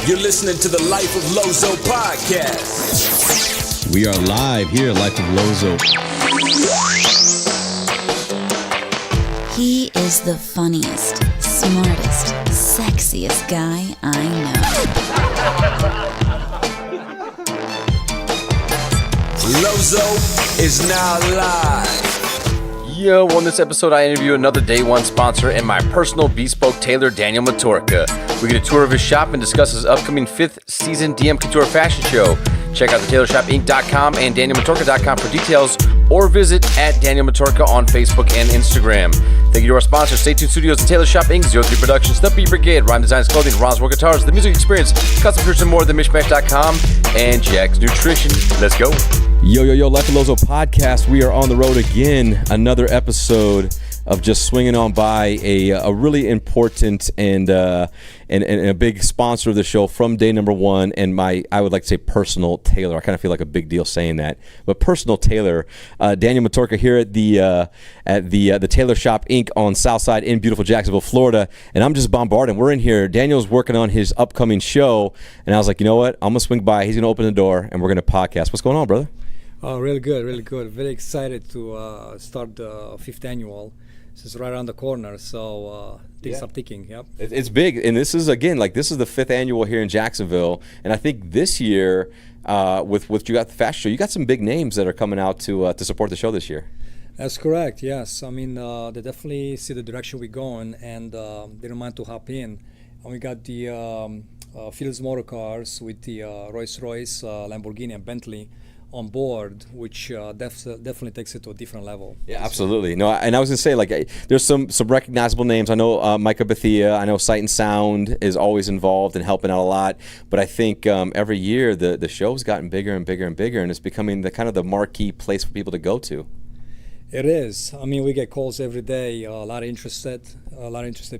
You're listening to the Life of Lozo podcast. We are live here at Life of Lozo. He is the funniest, smartest, sexiest guy I know. Lozo is now live. Yo, on this episode, I interview another Day One sponsor and my personal bespoke tailor, Daniel Motorca. We get a tour of his shop and discuss his upcoming 5th season DM Couture fashion show. Check out the TailorShopInc.com and DanielMotorca.com for details, or visit at Daniel Motorca on Facebook and Instagram. Thank you to our sponsors, Stay Tuned Studios and Tailor Shop Inc., 03 Productions, The Beat Brigade, Rhyme Designs Clothing, Ronz Work Guitars, The Music Experience, Custom Shirts and more, TheMishmash.com, and Jack's Nutrition. Let's go. Yo, Life of Lozo podcast. We are on the road again. Another episode of just swinging on by a really important and a big sponsor of the show from day number one, and I would like to say personal tailor. I kind of feel like a big deal saying that, but personal tailor, Daniel Motorca here at the Tailor Shop Inc. on Southside in beautiful Jacksonville, Florida, and I'm just bombarding. We're in here. Daniel's working on his upcoming show, and I was like, you know what? I'm gonna swing by. He's gonna open the door, and we're gonna podcast. What's going on, brother? Oh, really good, really good. Very excited to start the 5th annual. This is right around the corner, so things are ticking. Yep, it's big, and this is again this is the 5th annual here in Jacksonville, and I think this year with you got the fashion show, you got some big names that are coming out to support the show this year. That's correct. Yes, I mean they definitely see the direction we're going, and they don't mind to hop in. And we got the Phillips Motor Cars with the Rolls-Royce, Lamborghini, and Bentley on board, which definitely takes it to a different level. Yeah, absolutely. No, and I was gonna say, like, there's some recognizable names. I know Micah Bethia. I know Sight and Sound is always involved and helping out a lot. But I think every year the show's gotten bigger and bigger and bigger, and it's becoming the kind of the marquee place for people to go to. It is. I mean, we get calls every day. A lot of interested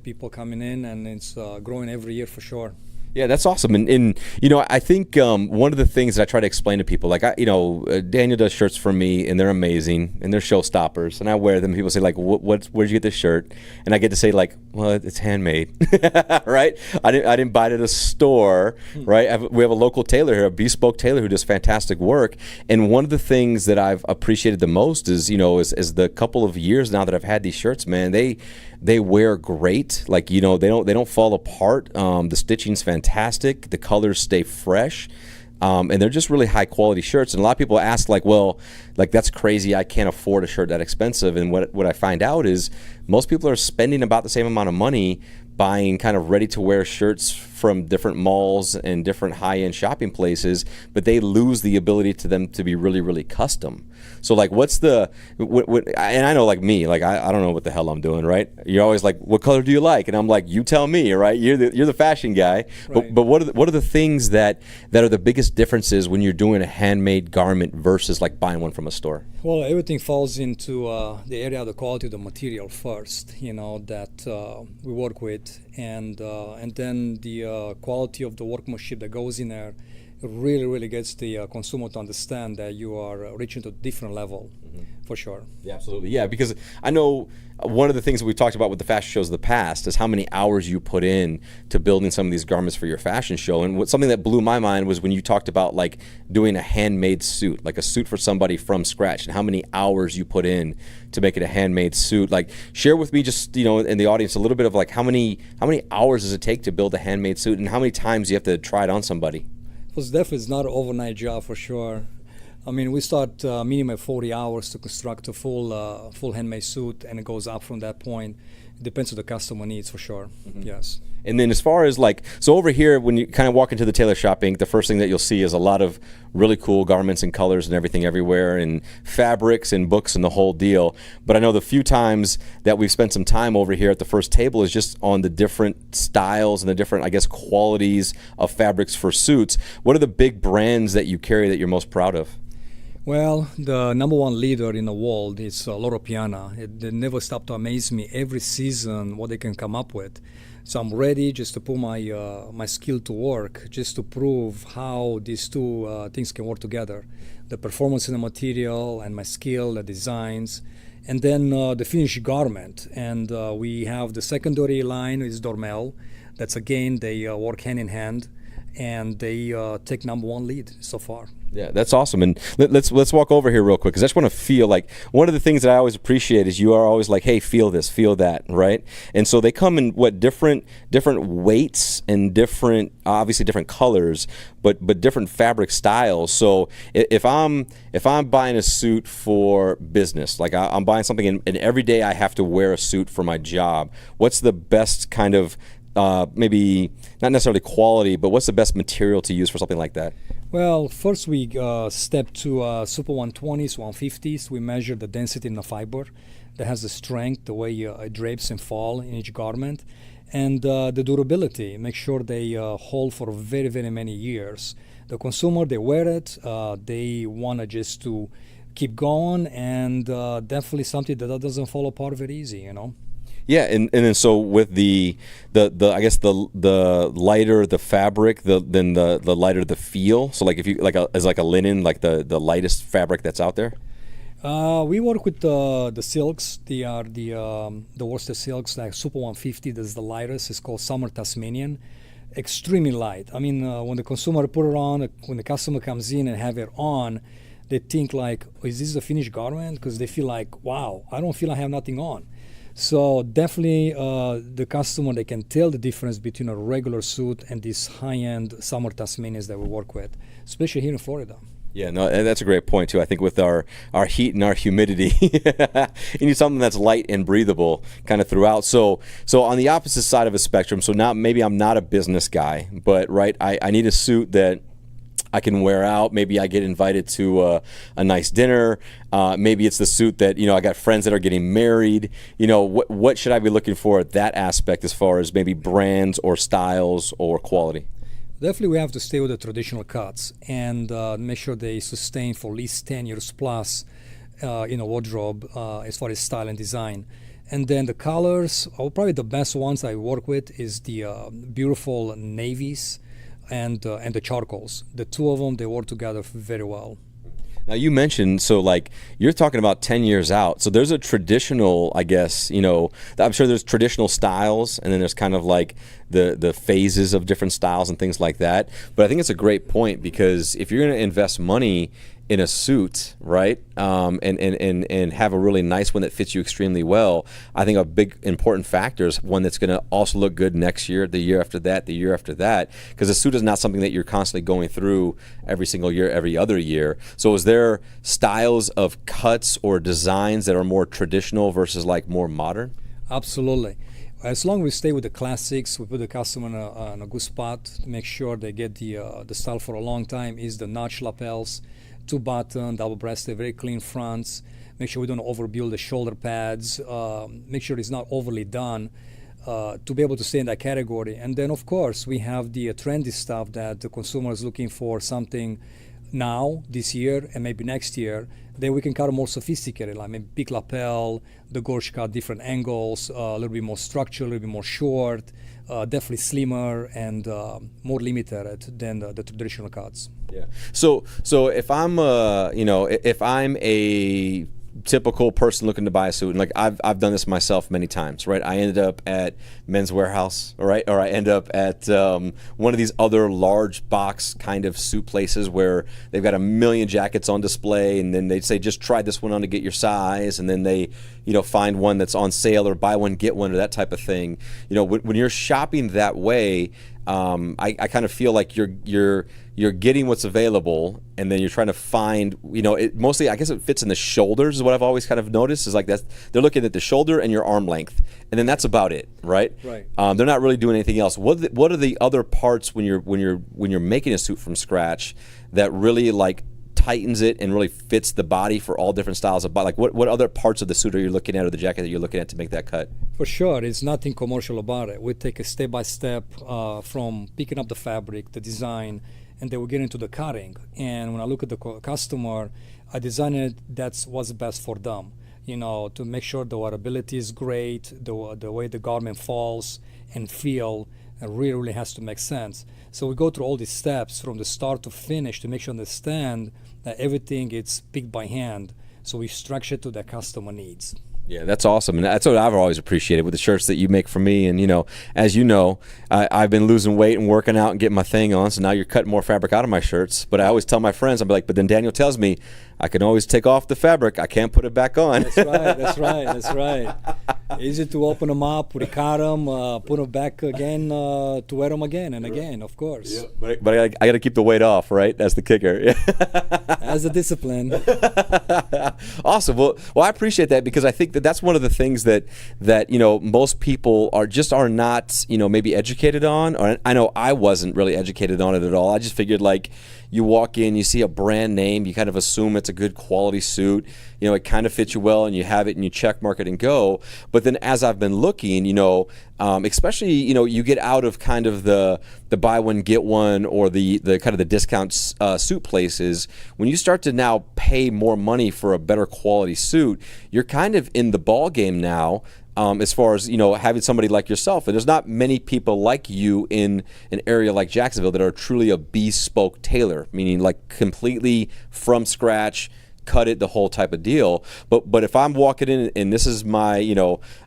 people coming in, and it's growing every year for sure. Yeah, that's awesome. And you know, I think one of the things that I try to explain to people, like, Daniel does shirts for me, and they're amazing, and they're showstoppers, and I wear them. People say, like, where'd you get this shirt? And I get to say, like, well, it's handmade, right? I didn't buy it at a store, right? We have a local tailor here, a bespoke tailor who does fantastic work. And one of the things that I've appreciated the most is, is the couple of years now that I've had these shirts, man, they wear great. Like, they don't fall apart. The stitching's fantastic. The colors stay fresh. And they're just really high quality shirts. And a lot of people ask, like, well, like, that's crazy. I can't afford a shirt that expensive. And what I find out is most people are spending about the same amount of money buying kind of ready-to-wear shirts from different malls and different high-end shopping places, but they lose the ability to them to be really, really custom. So, like, and I know, like me, like, I don't know what the hell I'm doing, right? You're always like, what color do you like? And I'm like, you tell me, right? You're the fashion guy. Right. But what are the things that are the biggest differences when you're doing a handmade garment versus, like, buying one from a store? Well, everything falls into the area of the quality of the material first, that we work with, and then the quality of the workmanship that goes in there really, really gets the consumer to understand that you are reaching to a different level, for sure. Yeah, absolutely. Yeah, because I know one of the things that we've talked about with the fashion shows of the past is how many hours you put in to building some of these garments for your fashion show. And something that blew my mind was when you talked about, like, doing a handmade suit, like a suit for somebody from scratch, and how many hours you put in to make it a handmade suit. Like, share with me just, in the audience a little bit of, like, how many hours does it take to build a handmade suit, and how many times do you have to try it on somebody? Well, it's not an overnight job for sure. I mean, we start minimum 40 hours to construct a full handmade suit, and it goes up from that point. It depends on the customer needs for sure. Yes. And then as far as, like, so over here, when you kind of walk into the Tailor Shop Inc., the first thing that you'll see is a lot of really cool garments and colors and everything everywhere, and fabrics and books and the whole deal. But I know the few times that we've spent some time over here at the first table is just on the different styles and the different, I guess, qualities of fabrics for suits. What are the big brands that you carry that you're most proud of? Well, the number one leader in the world is Loro Piana. They never stop to amaze me every season what they can come up with. So I'm ready just to put my skill to work, just to prove how these two things can work together. The performance in the material and my skill, the designs, and then the finished garment. And we have the secondary line is Dormel. That's, again, they work hand in hand. and they take number one lead so far. Yeah, that's awesome. And let's walk over here real quick, because I just want to feel like one of the things that I always appreciate is you are always like, hey, feel this, feel that, right? And so they come in what different weights and different, obviously different colors, but different fabric styles. So if I'm buying a suit for business, like I'm buying something and every day I have to wear a suit for my job, what's the best kind of maybe not necessarily quality, but what's the best material to use for something like that? Well, first we step to Super 120s, 150s. We measure the density in the fiber that has the strength, the way it drapes and fall in each garment, and the durability. Make sure they hold for very, very many years. The consumer, they wear it, they want to just to keep going, and definitely something that doesn't fall apart very easy, you know. Yeah, and then so with the I guess the lighter the fabric, then the lighter the feel. So like if you as like a linen, like the lightest fabric that's out there. We work with the silks. They are the worsted silks, like Super 150. That's the lightest. It's called Summer Tasmanian. Extremely light. I mean, when the consumer put it on, when the customer comes in and have it on, they think like, oh, is this a finished garment? Because they feel like, wow, I don't feel I have nothing on. So definitely the customer, they can tell the difference between a regular suit and these high-end Summer Tasmanians that we work with, especially here in Florida. Yeah, no, that's a great point too. I think with our heat and our humidity, you need something that's light and breathable kind of throughout. So on the opposite side of a spectrum, so now maybe I'm not a business guy, but right, I need a suit that I can wear out. Maybe I get invited to a nice dinner. Maybe it's the suit that, I got friends that are getting married. What should I be looking for at that aspect as far as maybe brands or styles or quality? Definitely we have to stay with the traditional cuts and make sure they sustain for at least 10 years plus in a wardrobe as far as style and design. And then the colors, probably the best ones I work with is the beautiful navies and the charcoals. The two of them, they work together very well. Now you mentioned, so like you're talking about 10 years out. So there's a traditional, I guess, I'm sure there's traditional styles, and then there's kind of like the phases of different styles and things like that. But I think it's a great point, because if you're going to invest money in a suit, right, and have a really nice one that fits you extremely well, I think a big important factor is one that's going to also look good next year, the year after that, the year after that, because a suit is not something that you're constantly going through every single year, every other year. So is there styles of cuts or designs that are more traditional versus like more modern? Absolutely. As long as we stay with the classics, we put the customer in a good spot to make sure they get the style for a long time, is the notch lapels, 2-button, double-breasted, very clean fronts. Make sure we don't overbuild the shoulder pads. Make sure it's not overly done to be able to stay in that category. And then, of course, we have the trendy stuff that the consumer is looking for, something now, this year, and maybe next year. Then we can cut a more sophisticated, like maybe big lapel, the gorge cut, different angles, a little bit more structure, a little bit more short, definitely slimmer and more limited than the traditional cuts. Yeah. So if I'm if I'm a typical person looking to buy a suit, and like I've done this myself many times, right? I ended up at Men's Warehouse, right? Or I end up at one of these other large box kind of suit places where they've got a million jackets on display, and then they say just try this one on to get your size, and then they find one that's on sale or buy one get one or that type of thing. When you're shopping that way, I kind of feel like you're getting what's available, and then you're trying to find, it mostly, I guess it fits in the shoulders is what I've always kind of noticed, is like that they're looking at the shoulder and your arm length, and then that's about it, right? Right. They're not really doing anything else. What are the other parts when you're making a suit from scratch that really like tightens it and really fits the body for all different styles of body? Like what other parts of the suit are you looking at, or the jacket that you're looking at to make that cut? For sure, it's nothing commercial about it. We take a step-by-step from picking up the fabric, the design, and then we get into the cutting. And when I look at the customer, I design it that's what's best for them. To make sure the wearability is great, the way the garment falls and feel, it really has to make sense. So we go through all these steps from the start to finish to make sure understand that everything is picked by hand. So we structure to the customer needs. Yeah, that's awesome, and that's what I've always appreciated with the shirts that you make for me. And as you know, I've been losing weight and working out and getting my thing on. So now you're cutting more fabric out of my shirts. But I always tell my friends, I'm like, but then Daniel tells me I can always take off the fabric. I can't put it back on. That's right. That's right. That's right. Easy to open them up, recut them, put them back again to wear them again and again, of course. Yeah. But I got to keep the weight off, right? That's the kicker. As a discipline. Awesome. Well, I appreciate that, because I think that's one of the things that most people are not maybe educated on. Or I know I wasn't really educated on it at all. I just figured, like, you walk in, you see a brand name, you kind of assume it's a good quality suit. It kind of fits you well, and you have it, and you check mark it and go. But then as I've been looking, especially you get out of kind of the buy one get one, or the kind of the discount suit places. When you start to now pay more money for a better quality suit, you're kind of in the ball game now. As far as having somebody like yourself, and there's not many people like you in an area like Jacksonville that are truly a bespoke tailor, meaning like completely from scratch, cut it, the whole type of deal. But if I'm walking in and this is my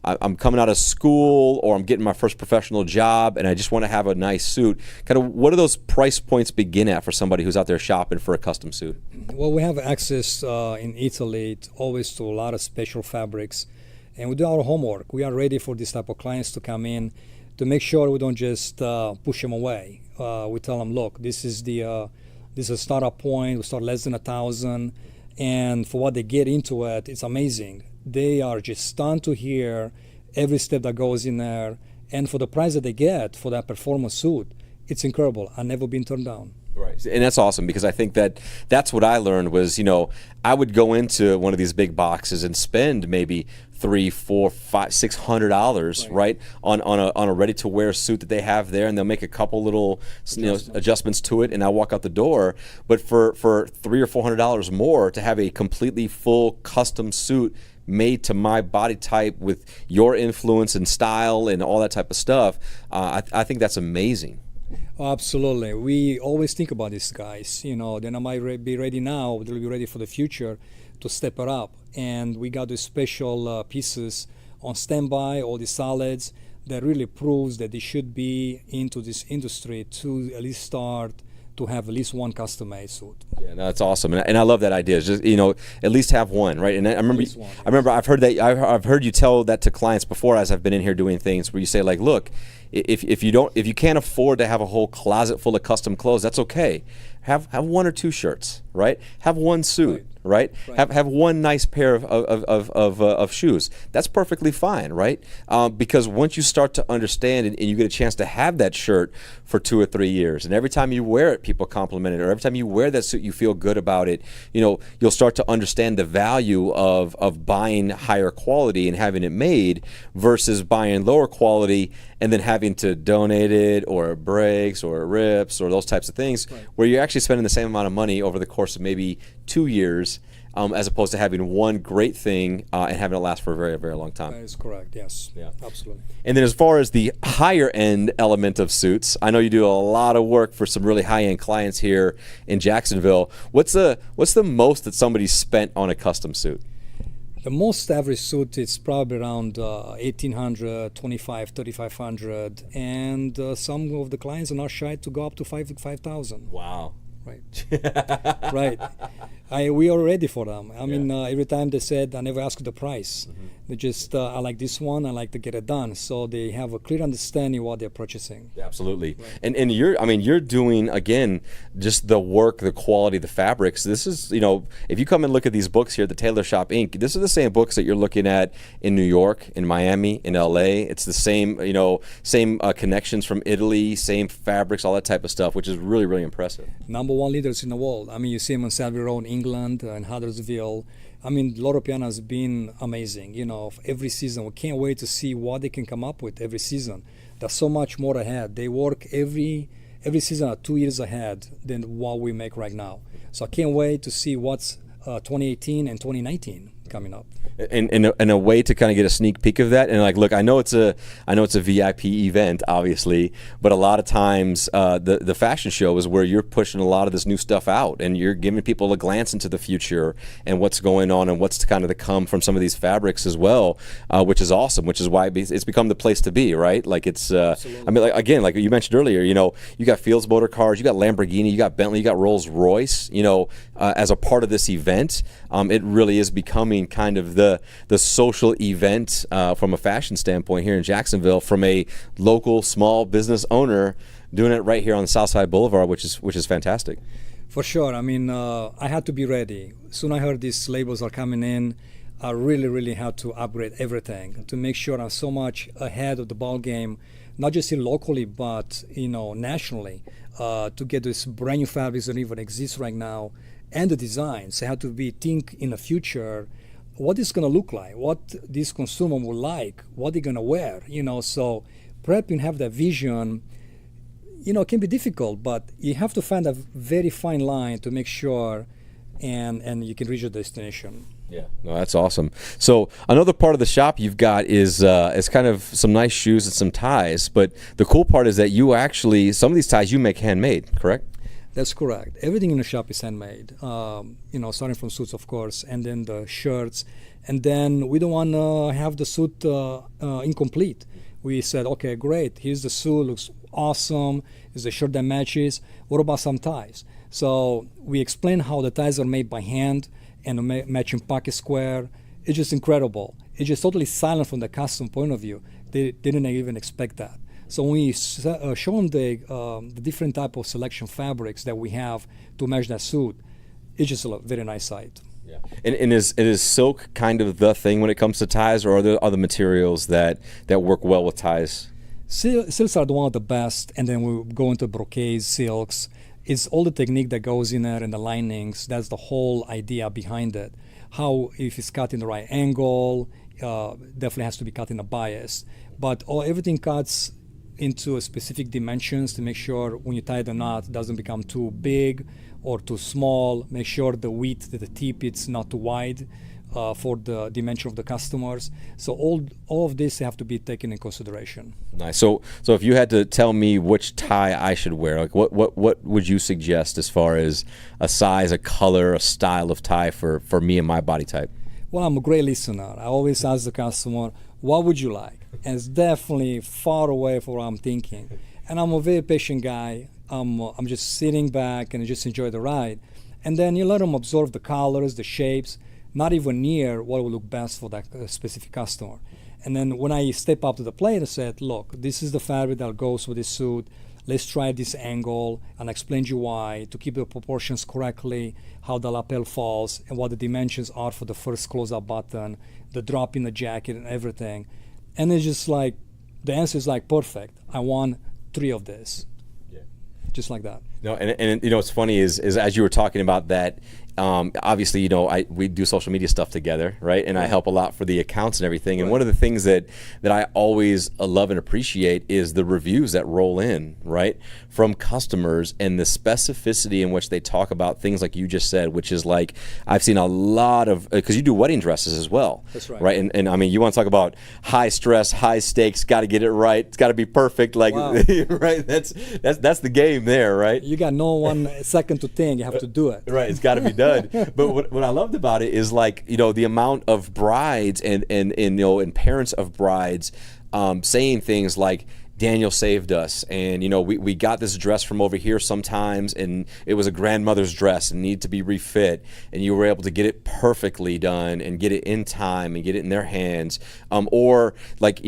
I'm coming out of school, or I'm getting my first professional job, and I just want to have a nice suit, kind of what do those price points begin at for somebody who's out there shopping for a custom suit? Well, we have access in Italy always to a lot of special fabrics. And we do our homework. We are ready for this type of clients to come in to make sure we don't just push them away. We tell them, look, this is a startup point. We start less than 1,000, and for what they get into it, it's amazing. They are just stunned to hear every step that goes in there, and for the price that they get for that performance suit, it's incredible. I've never been turned down. Right, and that's awesome, because I think that's what I learned was, I would go into one of these big boxes and spend maybe $300, $400, $500, right, on a ready to wear suit that they have there, and they'll make a couple little adjustments to it, and I'll walk out the door. But for $300 or $400 more to have a completely full custom suit made to my body type with your influence and style and all that type of stuff, I think that's amazing. Absolutely. We always think about these guys. They might be ready now, they'll be ready for the future to step it up. And we got these special pieces on standby, all the solids, that really proves that they should be into this industry to at least start to have at least one custom-made suit. Yeah, no, that's awesome, and I love that idea. It's just at least have one, right? And I remember I've heard you tell that to clients before, as I've been in here doing things, where you say, like, look, if you can't afford to have a whole closet full of custom clothes, that's okay. Have one or two shirts, right? Have one suit. Right? Have one nice pair of shoes. That's perfectly fine, right? Because once you start to understand and you get a chance to have that shirt for 2 or 3 years, and every time you wear it, people compliment it, or every time you wear that suit, you feel good about it. You'll start to understand the value of buying higher quality and having it made versus buying lower quality and then having to donate it, or it breaks, or it rips, or those types of things, where you're actually spending the same amount of money over the course of maybe 2 years, as opposed to having one great thing and having it last for a very, very long time. That is correct, yes. Yeah. Absolutely. And then as far as the higher end element of suits, I know you do a lot of work for some really high end clients here in Jacksonville. What's the most that somebody's spent on a custom suit? The most average suit is probably around $1,800, $2,500, $3,500, and some of the clients are not shy to go up to $5,000. Wow. Right. Right. We are ready for them. I mean, every time they said, I never ask the price. Mm-hmm. They just, I like this one, I like to get it done. So they have a clear understanding what they're purchasing. Absolutely. Right. And you're doing, again, just the work, the quality, the fabrics. This is, if you come and look at these books here at the Tailor Shop Inc., this is the same books that you're looking at in New York, in Miami, in LA. It's the same, same connections from Italy, same fabrics, all that type of stuff, which is really, really impressive. Number one leaders in the world. I mean, you see them on Savile Row in England and Huddersfield. I mean, Loro Piana has been amazing. Every season, we can't wait to see what they can come up with every season. There's so much more ahead. They work every season are 2 years ahead than what we make right now. So I can't wait to see what's 2018 and 2019 coming up. in a way to kind of get a sneak peek of that. And like, look, I know it's a VIP event, obviously, but a lot of times the fashion show is where you're pushing a lot of this new stuff out, and you're giving people a glance into the future and what's going on and what's kind of to come from some of these fabrics as well, which is awesome. Which is why it's become the place to be, right? Like it's, I mean, like, again, like you mentioned earlier, you know, you got Fields Motor Cars, you got Lamborghini, you got Bentley, you got Rolls Royce, you know, as a part of this event. It really is becoming kind of the social event from a fashion standpoint here in Jacksonville, from a local small business owner doing it right here on the Southside Boulevard, which is fantastic. For sure. I mean, I had to be ready. Soon I heard these labels are coming in. I really had to upgrade everything to make sure I'm so much ahead of the ball game, not just here locally, but nationally, to get this brand new fabrics that don't even exist right now, and the designs. I have to think in the future, what it's going to look like, what this consumer will like, what they're going to wear. So prepping and have that vision. It can be difficult, but you have to find a very fine line to make sure and you can reach your destination. Yeah, no, that's awesome. So another part of the shop you've got is kind of some nice shoes and some ties, but the cool part is that you actually, some of these ties you make handmade, correct? That's correct. Everything in the shop is handmade, starting from suits, of course, and then the shirts. And then we don't want to have the suit incomplete. We said, okay, great, here's the suit, looks awesome, here's the shirt that matches. What about some ties? So we explain how the ties are made by hand and matching pocket square. It's just incredible. It's just totally silent from the customer point of view. They didn't even expect that. So when we show them the different type of selection fabrics that we have to match that suit, it's just a very nice sight. Yeah. And is silk kind of the thing when it comes to ties, or are there other materials that work well with ties? Silks are one of the best, and then we go into brocades, silks. It's all the technique that goes in there and the linings. That's the whole idea behind it. How, if it's cut in the right angle, definitely has to be cut in a bias. But everything cuts into a specific dimensions to make sure when you tie the knot, it doesn't become too big or too small. Make sure the width, the tip, it's not too wide for the dimension of the customers. So all of this have to be taken in consideration. Nice. So if you had to tell me which tie I should wear, like what would you suggest as far as a size, a color, a style of tie for me and my body type? Well, I'm a great listener. I always ask the customer, what would you like? And it's definitely far away from what I'm thinking. And I'm a very patient guy. I'm just sitting back and just enjoy the ride. And then you let them absorb the colors, the shapes, not even near what will look best for that specific customer. And then when I step up to the plate, I said, look, this is the fabric that goes with this suit. Let's try this angle, and explain to you why, to keep the proportions correctly, how the lapel falls, and what the dimensions are for the first close-up button, the drop in the jacket, and everything. And it's just like, the answer is like, perfect. I want 3 of this. Yeah. Just like that. No, and what's funny is as you were talking about that, obviously, we do social media stuff together, right? And I help a lot for the accounts and everything. And one of the things that I always love and appreciate is the reviews that roll in, right, from customers, and the specificity in which they talk about things like you just said, which is like, I've seen a lot of, because you do wedding dresses as well. That's right. Right? And I mean, you want to talk about high stress, high stakes, got to get it right. It's got to be perfect. Like, wow. Right? That's the game there, right? You got no 1 second to think. You have to do it. Right. It's got to be done. But what I loved about it is, like, the amount of brides and parents of brides saying things like, Daniel saved us, and we got this dress from over here sometimes, and it was a grandmother's dress and needed to be refit, and you were able to get it perfectly done and get it in time and get it in their hands. Or like,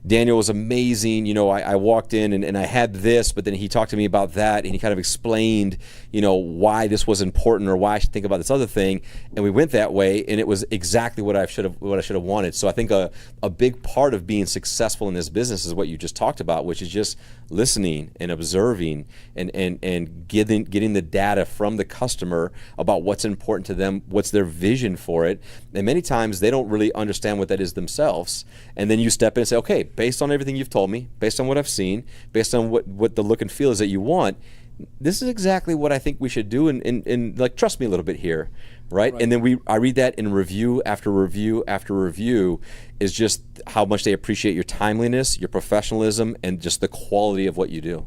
Daniel was amazing. I walked in and I had this, but then he talked to me about that, and he kind of explained why this was important, or why I should think about this other thing, and we went that way, and it was exactly what I should have wanted. So I think a big part of being successful in this business is what you just talked about, which is just listening and observing and getting the data from the customer about what's important to them, what's their vision for it. And many times they don't really understand what that is themselves. And then you step in and say, okay, based on everything you've told me, based on what I've seen, based on what the look and feel is that you want, this is exactly what I think we should do, and like, trust me a little bit here, right? Right. And then I read that in review after review after review is just how much they appreciate your timeliness, your professionalism, and just the quality of what you do.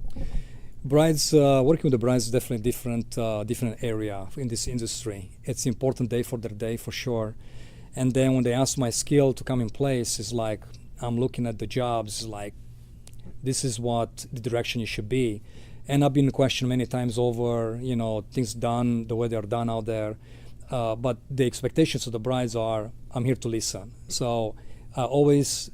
Brides, working with the brides is definitely different area in this industry. It's an important day for their day for sure. And then when they ask my skill to come in place, it's like I'm looking at the jobs like this is what the direction you should be. And I've been questioned many times over, things done the way they're done out there. But the expectations of the brides are, I'm here to listen. So I always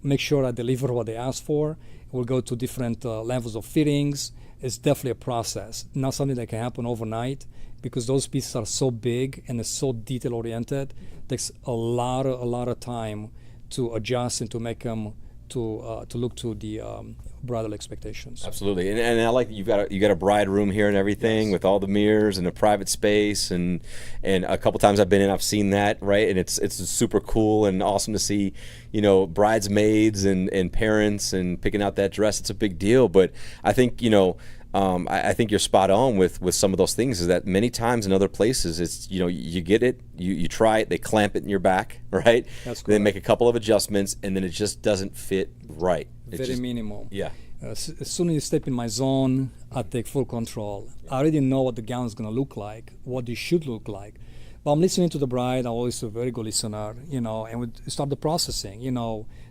make sure I deliver what they ask for. We'll go to different levels of fittings. It's definitely a process, not something that can happen overnight because those pieces are so big and it's so detail oriented. It takes a lot of time to adjust and to make them to look to the bridal expectations. Absolutely, and I like that you got a bride room here and everything, yes, with all the mirrors and a private space, and a couple times I've been in, I've seen that, right, and it's super cool and awesome to see, bridesmaids and parents and picking out that dress. It's a big deal, but I think I think you're spot on with some of those things. Is that many times in other places, it's you get it, you try it, they clamp it in your back, right? That's correct. They make a couple of adjustments, and then it just doesn't fit right. Very minimal. Yeah. As soon as you step in my zone, I take full control. I already know what the gown is going to look like, what it should look like. But I'm listening to the bride. I'm always a very good listener, and we start the processing,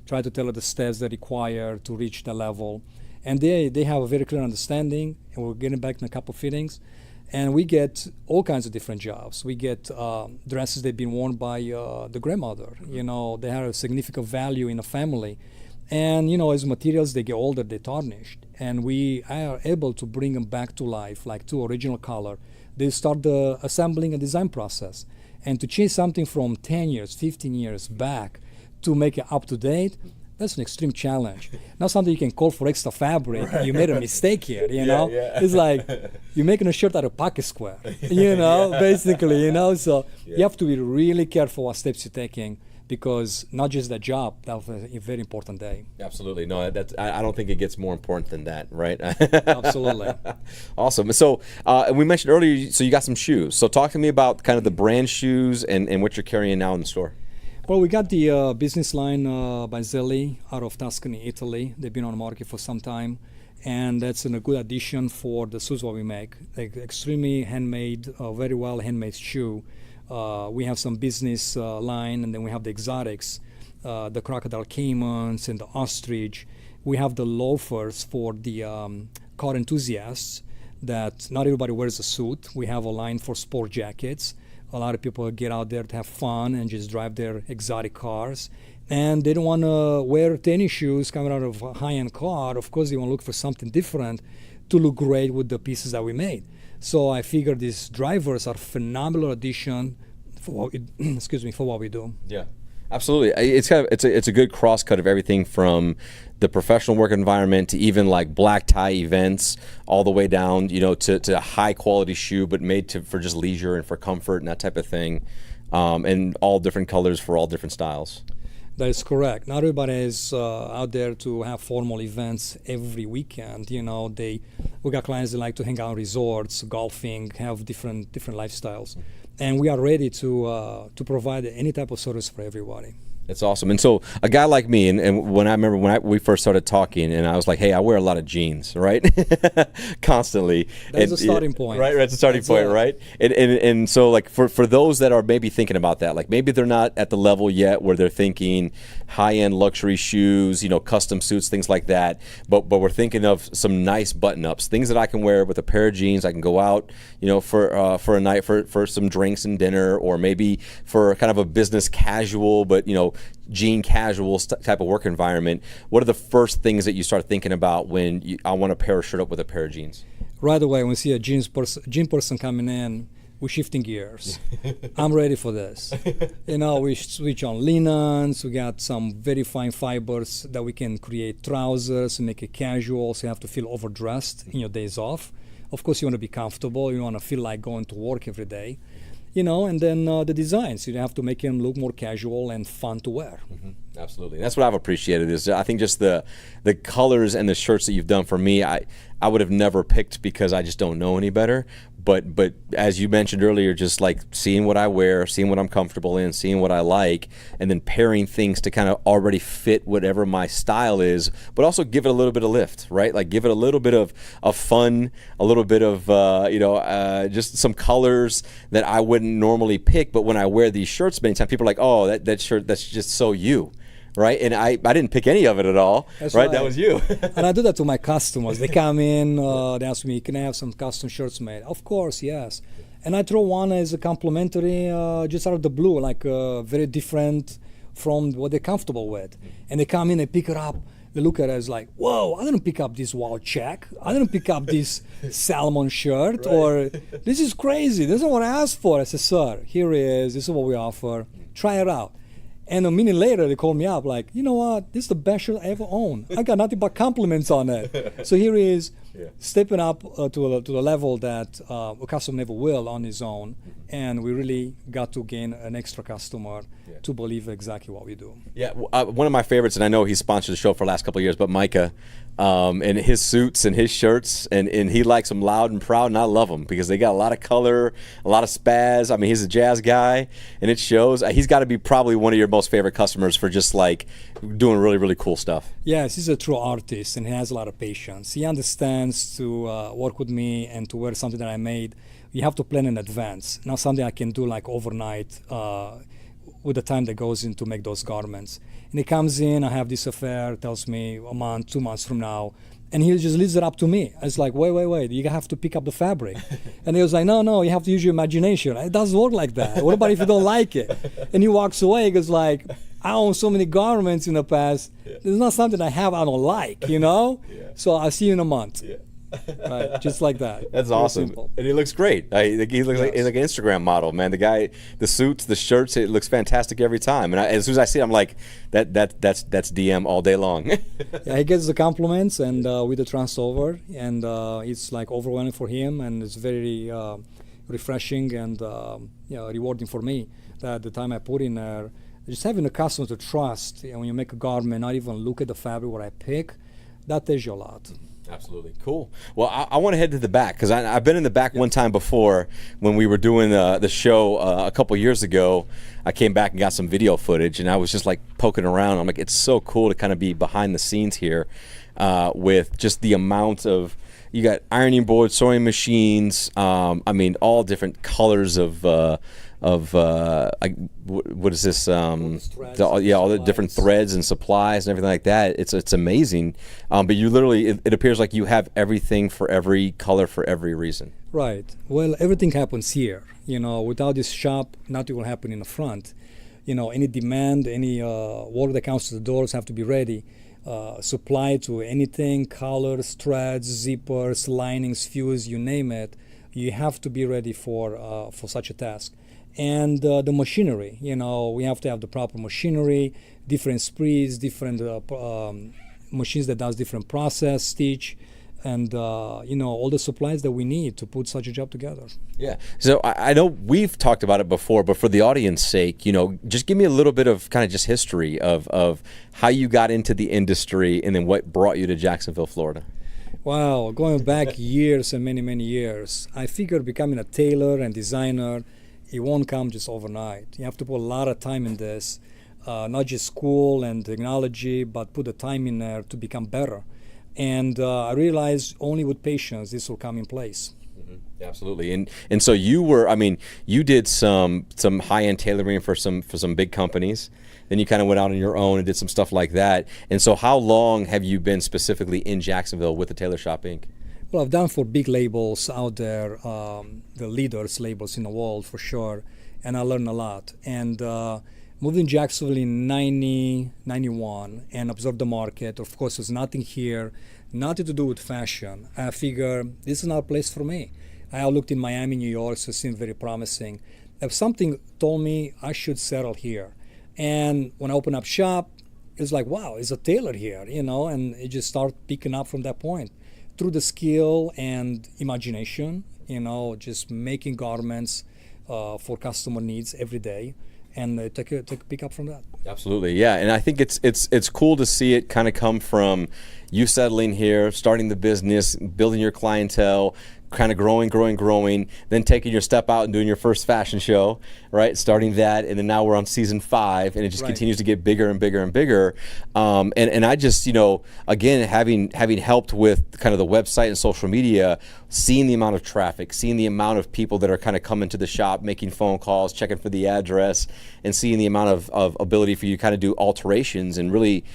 try to tell her the steps they require to reach the level. And they have a very clear understanding, and we're getting back in a couple fittings. And we get all kinds of different jobs. We get dresses that have been worn by the grandmother. They have a significant value in a family. And, as materials, they get older, they tarnished. And we are able to bring them back to life, like to original color. They start the assembling and design process. And to change something from 10 years, 15 years back to make it up to date, that's an extreme challenge. Not something you can call for extra fabric. Right. You made a mistake here, Yeah. It's like you're making a shirt out of pocket square, basically, So you have to be really careful what steps you're taking because not just the job, that's a very important day. Absolutely. No, I don't think it gets more important than that, right? Absolutely. Awesome. So we mentioned earlier, so you got some shoes. So talk to me about kind of the brand shoes and what you're carrying now in the store. Well, we got the business line by Zelli out of Tuscany, Italy. They've been on the market for some time, and that's a good addition for the shoes what we make. Like extremely handmade, very well handmade shoe. We have some business line, and then we have the exotics, the crocodile caimans and the ostrich. We have the loafers for the car enthusiasts that not everybody wears a suit. We have a line for sport jackets. A lot of people get out there to have fun and just drive their exotic cars. And they don't want to wear tennis shoes coming out of a high-end car. Of course, they want to look for something different to look great with the pieces that we made. So I figure these drivers are a phenomenal addition for what we do. Yeah. Absolutely, it's a good cross cut of everything from the professional work environment to even like black tie events, all the way down, to a high quality shoe, but made for just leisure and for comfort and that type of thing, and all different colors for all different styles. That is correct. Not everybody is out there to have formal events every weekend. We got clients that like to hang out in resorts, golfing, have different lifestyles. And we are ready to provide any type of service for everybody. That's awesome. And so a guy like me, and when we first started talking, and I was like, hey, I wear a lot of jeans, right? Constantly. That's a starting point. Right, that's a starting point, right? And so like for those that are maybe thinking about that, like maybe they're not at the level yet where they're thinking high-end luxury shoes, custom suits, things like that, but we're thinking of some nice button-ups, things that I can wear with a pair of jeans. I can go out, for a night, for some drinks and dinner, or maybe for kind of a business casual, but jean casual type of work environment. What are the first things that you start thinking about when I want to pair a shirt up with a pair of jeans? Right away, when we see a jean person coming in, we're shifting gears. I'm ready for this. We switch on linens. We got some very fine fibers that we can create trousers and make it casual, so you have to feel overdressed in your days off. Of course, you want to be comfortable. You want to feel like going to work every day. And then the designs, you have to make them look more casual and fun to wear. Absolutely. That's what I've appreciated is I think just the colors and the shirts that you've done for me, I would have never picked because I just don't know any better. But as you mentioned earlier, just like seeing what I wear, seeing what I'm comfortable in, seeing what I like, and then pairing things to kind of already fit whatever my style is, but also give it a little bit of lift, right? Like give it a little bit of fun, a little bit of just some colors that I wouldn't normally pick. But when I wear these shirts, many times people are like, oh, that shirt, that's just so you. Right, and I didn't pick any of it at all. That's right, that was you. And I do that to my customers. They come in, they ask me, can I have some custom shirts made? Of course, yes. And I throw one as a complimentary just out of the blue, like very different from what they're comfortable with. And they come in, they pick it up, they look at it as like, whoa, I didn't pick up this wild check. I didn't pick up this salmon shirt, or this is crazy. This is what I asked for. I said, sir, here it is. This is what we offer. Try it out. And a minute later, they called me up like, you know what? This is the best shirt I ever owned. I got nothing but compliments on it. So here he is, stepping up to the level that a customer never will on his own. And we really got to gain an extra customer to believe exactly what we do. Yeah, one of my favorites, and I know he's sponsored the show for the last couple of years, but Micah, and his suits and his shirts, and he likes them loud and proud, and I love them because they got a lot of color, a lot of spaz. I mean, he's a jazz guy, and it shows. He's got to be probably one of your most favorite customers for just like doing really, really cool stuff. Yes, he's a true artist, and he has a lot of patience. He understands to work with me and to wear something that I made. You have to plan in advance, not something I can do like overnight with the time that goes in to make those garments. And he comes in, I have this affair, tells me a month, 2 months from now, and he just leaves it up to me. It's like, wait, you have to pick up the fabric. And he was like, no, you have to use your imagination. It doesn't work like that. What about if you don't like it? And he walks away, he goes like, I own so many garments in the past. There's not something I don't like, you know? So I'll see you in a month. Right, just like that. That's Very awesome, simple. and he looks great. He looks like an Instagram model, man. The guy, the suits, the shirts, it looks fantastic every time. And as soon as I see it, I'm like, that's DM all day long. Yeah, he gets the compliments and with the transfer, and it's like overwhelming for him, and it's very refreshing and rewarding for me. That the time I put in there, just having a customer to trust, and when you make a garment, not even look at the fabric what I pick, that tells you a lot. Absolutely. Cool. Well, I want to head to the back because I've been in the back one time before when we were doing the show a couple years ago. I came back and got some video footage, and I was just like poking around. I'm like, it's so cool to kind of be behind the scenes here with just the amount of, you got ironing boards, sewing machines, I mean, all different colors of what is this? All the different threads and supplies and everything like that. It's amazing. But you literally, it appears like you have everything for every color for every reason. Right. Well, everything happens here. You know, without this shop, nothing will happen in the front. You know, any demand, any order that comes to the doors have to be ready. Supply to anything, colors, threads, zippers, linings, fuse, you name it. You have to be ready for such a task. And the machinery, you know, we have to have the proper machinery, different sprees, different machines that does different process, stitch, and all the supplies that we need to put such a job together. Yeah. So I know we've talked about it before, but for the audience's sake, just give me a little bit of kind of just history of how you got into the industry and then what brought you to Jacksonville, Florida. Wow, going back years and many, many years, I figured becoming a tailor and designer, it won't come just overnight. You have to put a lot of time in this, not just school and technology, but put the time in there to become better. And I realized only with patience this will come in place. Mm-hmm. Absolutely. And so you did some high-end tailoring for some big companies. Then you kind of went out on your own and did some stuff like that. And so how long have you been specifically in Jacksonville with the Tailor Shop, Inc.? Well, I've done for big labels out there, the leaders labels in the world for sure, and I learned a lot. And moved in Jacksonville in 91 and observed the market. Of course, there's nothing here, nothing to do with fashion. I figured this is not a place for me. I looked in Miami, New York, so it seemed very promising. If something told me I should settle here. And when I opened up shop, it's like, wow, it's a tailor here, and it just started picking up from that point. Through the skill and imagination, just making garments for customer needs every day. and pick up from that. Absolutely, yeah. And I think it's cool to see it kind of come from you settling here, starting the business, building your clientele, kind of growing, then taking your step out and doing your first fashion show, right? Starting that, and then now we're on season 5, and it just continues to get bigger and bigger and bigger. And I just, again, having helped with kind of the website and social media, seeing the amount of traffic, seeing the amount of people that are kind of coming to the shop, making phone calls, checking for the address, and seeing the amount of ability for you to kind of do alterations and really,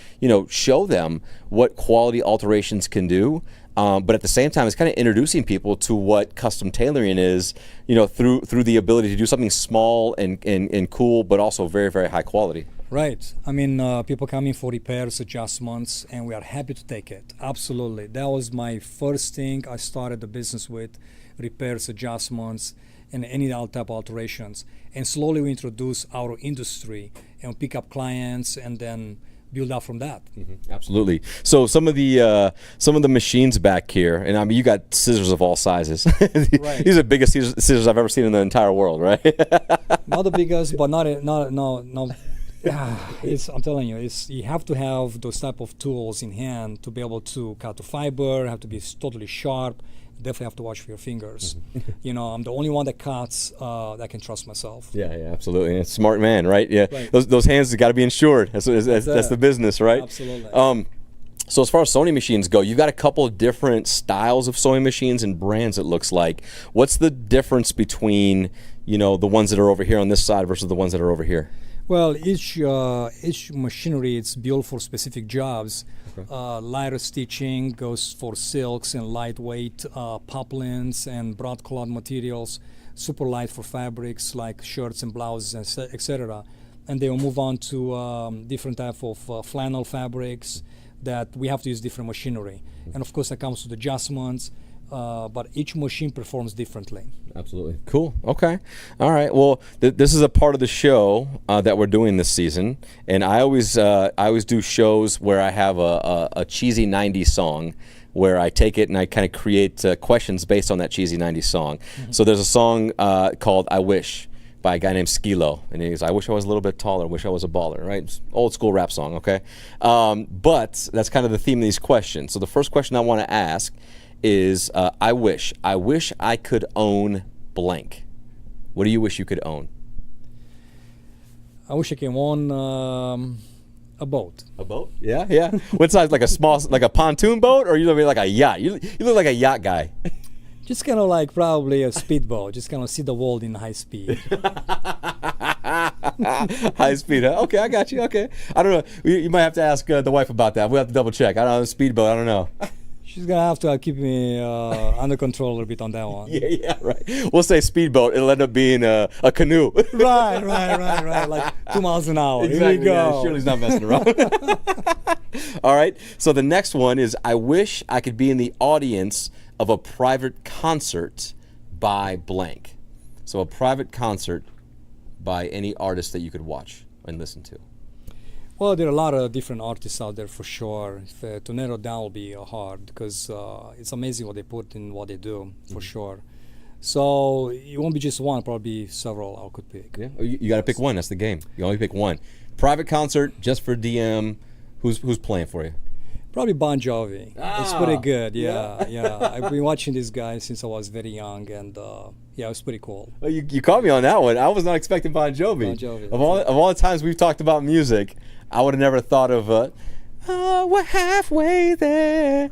show them what quality alterations can do. But at the same time, it's kind of introducing people to what custom tailoring is, through the ability to do something small and cool, but also very, very high quality. Right. I mean, people come in for repairs, adjustments, and we are happy to take it. Absolutely. That was my first thing I started the business with, repairs, adjustments, and any other type of alterations. And slowly we introduce our industry and pick up clients and then build out from that. Mm-hmm. Absolutely. So some of the machines back here, and I mean, you got scissors of all sizes. Right. These are the biggest scissors I've ever seen in the entire world, right? Not the biggest, but not. I'm telling you, you have to have those type of tools in hand to be able to cut the fiber. Have to be totally sharp. Definitely have to watch for your fingers. I'm the only one that cuts that can trust myself. Yeah, absolutely. And it's a smart man, right? Yeah, right. Those hands have got to be insured. That's the business, right? Absolutely. So as far as sewing machines go, you've got a couple of different styles of sewing machines and brands, it looks like. What's the difference between, the ones that are over here on this side versus the ones that are over here? Well, each machinery is built for specific jobs. Okay. Lighter stitching goes for silks and lightweight poplins and broadcloth materials. Super light for fabrics like shirts and blouses, etc. And they will move on to different type of flannel fabrics that we have to use different machinery. And of course, that comes with adjustments. But each machine performs differently. Absolutely. Cool. Okay. All right. Well, this is a part of the show that we're doing this season, and I always do shows where I have a cheesy 90s song where I take it and I kind of create questions based on that cheesy 90s song. Mm-hmm. So there's a song called I Wish by a guy named Skilo, and he goes, I wish I was a little bit taller, wish I was a baller, right? It's old school rap song, okay? But that's kind of the theme of these questions. So the first question I want to ask is I wish I could own blank. What do you wish you could own? I wish I can own a boat. A boat? Yeah. What size? Like a pontoon boat, or you look like a yacht? You look like a yacht guy. Just kind of like probably a speedboat. Just kind of see the world in high speed. High speed, huh? Okay, I got you. Okay, I don't know. You might have to ask the wife about that. We'll have to double check. I don't know, speedboat. I don't know. She's gonna have to keep me under control a little bit on that one. Yeah, right. We'll say speedboat. It'll end up being a canoe. Right. Like 2 miles an hour. Exactly. Here we go. Yeah, Shirley's not messing around. All right. So the next one is I wish I could be in the audience of a private concert by blank. So a private concert by any artist that you could watch and listen to. Well, there are a lot of different artists out there for sure. To narrow down will be hard because it's amazing what they put in what they do for sure. So it won't be just one, probably several I could pick. Yeah, you got to pick one. That's the game. You only pick one. Private concert just for DM. Who's playing for you? Probably Bon Jovi. It's pretty good. Yeah. I've been watching this guy since I was very young, and it was pretty cool. Well, you caught me on that one. I was not expecting Bon Jovi. Bon Jovi. Of all the times we've talked about music, I would have never thought of we're halfway there.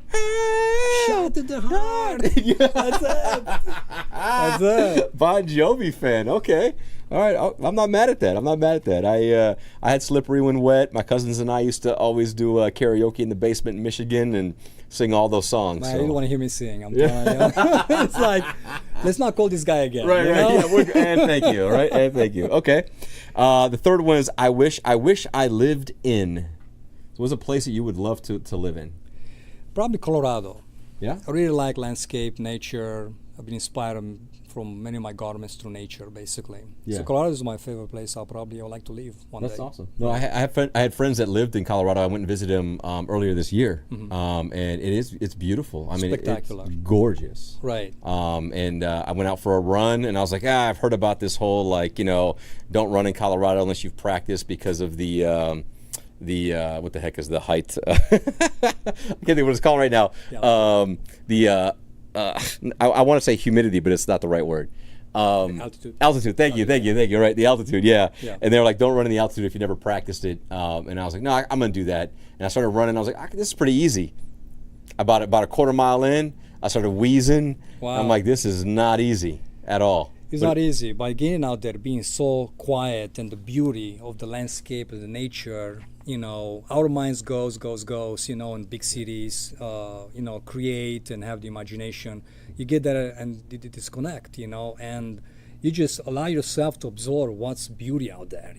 Shot to the heart. Yeah. That's it. Bon Jovi fan. Okay. All right. I'm not mad at that. I had Slippery When Wet. My cousins and I used to always do karaoke in the basement in Michigan and sing all those songs. Man, you don't want to hear me sing. I'm telling you. It's like, let's not call this guy again. Right. You know? Yeah, and thank you. All right. And thank you. Okay. The third one is I wish I lived in. So what's a place that you would love to live in? Probably Colorado. Yeah. I really like landscape, nature. I've been inspired from many of my garments through nature, basically. Yeah. So Colorado is my favorite place. I would like to live one That's day. awesome. No, I had friends that lived in Colorado. I went and visited them earlier this year, and it's beautiful. I mean, Spectacular. it's gorgeous. Right. And I went out for a run, and I was like, I've heard about this whole don't run in Colorado unless you've practiced because of the what the heck is the height? I can't think of what it's called right now. Yeah. I want to say humidity, but it's not the right word. Altitude. Altitude. Thank you. Right, the altitude. Yeah. Yeah. And they were like, "Don't run in the altitude if you never practiced it." And I was like, "No, I'm going to do that." And I started running. I was like, "This is pretty easy." About a quarter mile in, I started wheezing. Wow. I'm like, "This is not easy at all." It's not easy. By getting out there, being so quiet, and the beauty of the landscape and the nature, our minds goes, in big cities, create and have the imagination. You get there and disconnect, and you just allow yourself to absorb what's beauty out there,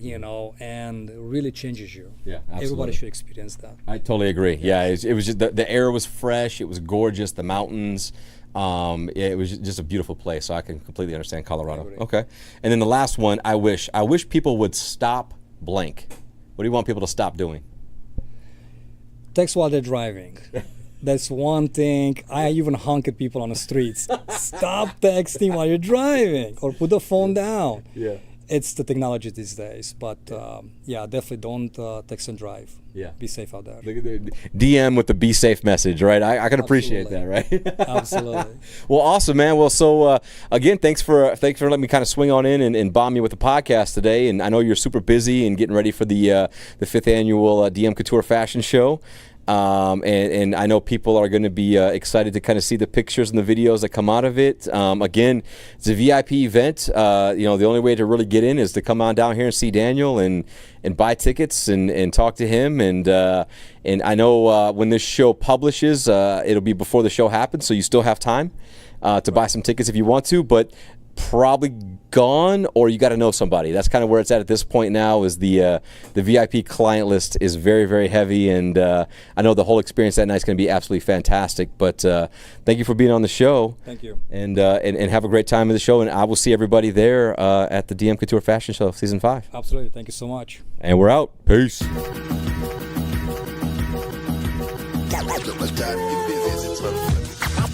and it really changes you. Yeah, absolutely. Everybody should experience that. I totally agree. Yeah, it was just the air was fresh. It was gorgeous. The mountains. It was just a beautiful place. So I can completely understand Colorado. Okay. And then the last one, I wish people would stop blank. What do you want people to stop doing? Text while they're driving. That's one thing. I even honk at people on the streets. Stop texting while you're driving, or put the phone down. Yeah. It's the technology these days, but definitely don't text and drive. Yeah. Be safe out there. Look at the DM with the be safe message, right? I can appreciate that, right? Absolutely. Well, awesome, man. Well, so again, thanks for letting me kind of swing on in and bomb you with the podcast today. And I know you're super busy and getting ready for the 5th annual DM Couture Fashion Show. And I know people are going to be excited to kind of see the pictures and the videos that come out of it. Again, it's a VIP event. The only way to really get in is to come on down here and see Daniel and buy tickets and talk to him. And I know when this show publishes, it'll be before the show happens, so you still have time to buy some tickets if you want to, but probably gone, or you got to know somebody. That's kind of where it's at this point now. Is the VIP client list is very, very heavy, and I know the whole experience that night is going to be absolutely fantastic. But thank you for being on the show. Thank you. And have a great time in the show. And I will see everybody there at the DM Couture Fashion Show Season 5. Absolutely. Thank you so much. And we're out. Peace.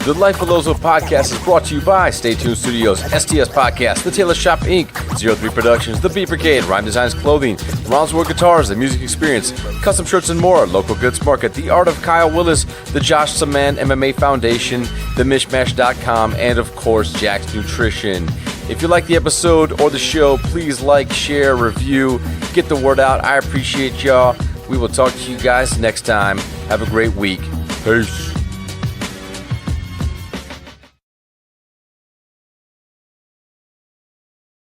The Life of Lozo podcast is brought to you by Stay Tuned Studios, STS Podcast, The Tailor Shop Inc., 03 Productions, The Beat Brigade, Rhyme Designs Clothing, Ronz World Guitars, The Music Experience, Custom Shirts and More, Local Goods Market, The Art of Kyle Willis, The Josh Saman MMA Foundation, TheMishmash.com, and of course, Jack's Nutrition. If you like the episode or the show, please like, share, review, get the word out. I appreciate y'all. We will talk to you guys next time. Have a great week. Peace.